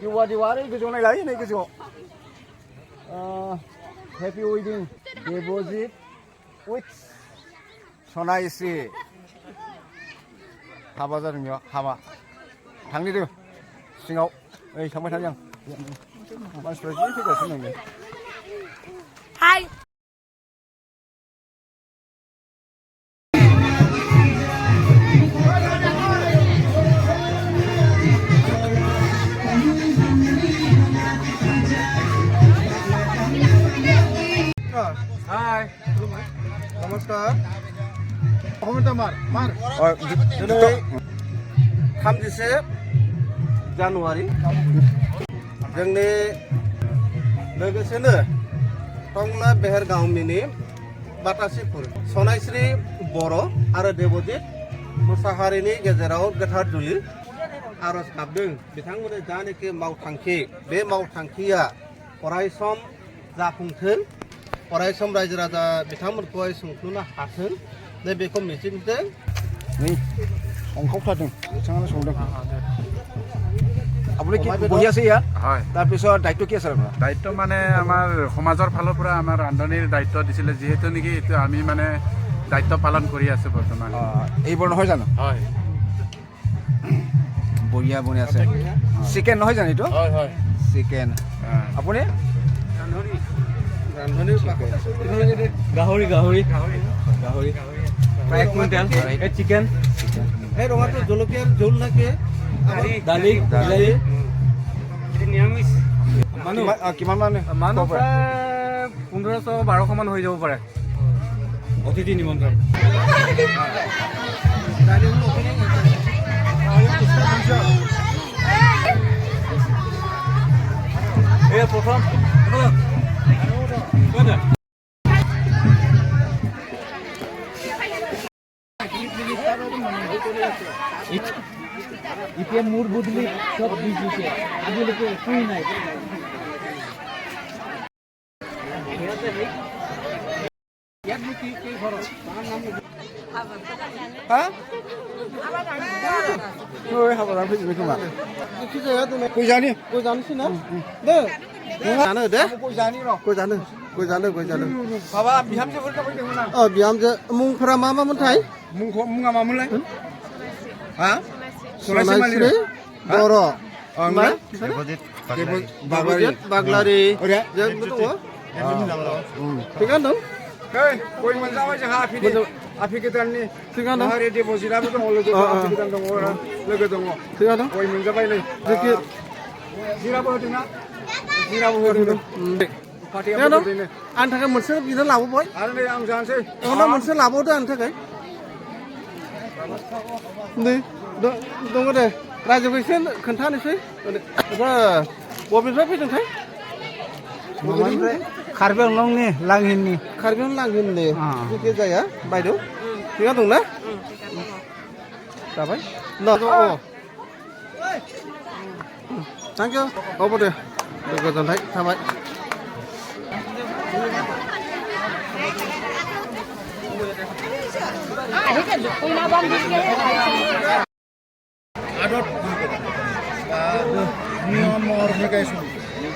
Diwali gojo nai lai nai gojo. Happy wedding deposit with Sonaisri. Haba जादों हाबा थांनि दे सिङाव ओइ थांबाय थानि आं मानसिफ्रा जि फैगासिनो दं हाय हाय नमस्कार मार 31 जानुवारि जोंनि लोगोसेनो टंला बेहेर गामिनि बातासिपुर सनायश्री बर' आरो देबजित मुसाहारिनि गेजेराव गोथार जुलि आरज गाबदों बिथांमोननि जानाखि मावथांखि बे मावथांखिया अरायसम जाफुंथों अरायसम रायजो राजा बिथांमोनखौहाय सुंथ'नो हाथों दा बेखौ मिजिंजों नै संखावथारदों बिथाङानो संदों আপুনি কি বহি আছে ইয়াত হয় তাৰপিছত দায়িত্ব কি আছে আপোনাৰ দায়িত্ব মানে আমাৰ সমাজৰ ফালৰ পৰা আমাৰ ৰান্ধনিৰ দায়িত্ব দিছিলে যিহেতু নেকি এইটো আমি মানে দায়িত্ব পালন কৰি আছো বৰ্তমান এইবোৰ নহয় জানো হয় বঢ়িয়া বনি আছে চিকেন নহয় জানো এইটো হয় হয় চিকেন আপুনি ৰান্ধনিৰ গাহৰি প্ৰায় কুইণ্টেল চিকেন এই ৰঙাটো জলকীয়াৰ জোল থাকে দালি বিলাহী নিৰামিষ কিমান মানুহ প্ৰায় 1500-1200 মান হৈ যাব পাৰে অতিথি নিমন্ত্ৰণ এই প্ৰথম এতিয়া মোৰ বদলি সব দিছে আজিলৈকে একোই নাই गय जानो जानोसै ना दे जानो दे गय जानो माबा बिहामजोफोर फैदोंमोन आं बिहामजो मुंफोरा मा मामोनथाय मुङा मामोनलाय हा सनायश्री बर' बाग्लारि जोंबो दङ थिगानो दं गय मोनजाबाय जोंहा आफि गोदाननि थिगानो दं देबजितआबो दङ आफि गोदान दङ लोगो दङ थिगानो गय मोनजाबाय नै जिराबो होदोंना जिराबो होदों थिगानो आंनि थाखाय मोनसे बिनो लाबोबाय आरो नै आं जानोसै उनाव मोनसे लाबावदो आंनि थाखाय नै दङ दे रायजोखौ एसे खोन्थानोसै बबेनिफ्राय फैदोंथाय कार्बि आंलंनि लांहिननि कार्बि आंलं लांहिननि जेखि जाया बायद' थिगानो दंना जाबाय थेंक इउ औ दे गोजोननाय थाबाय आदत नियम और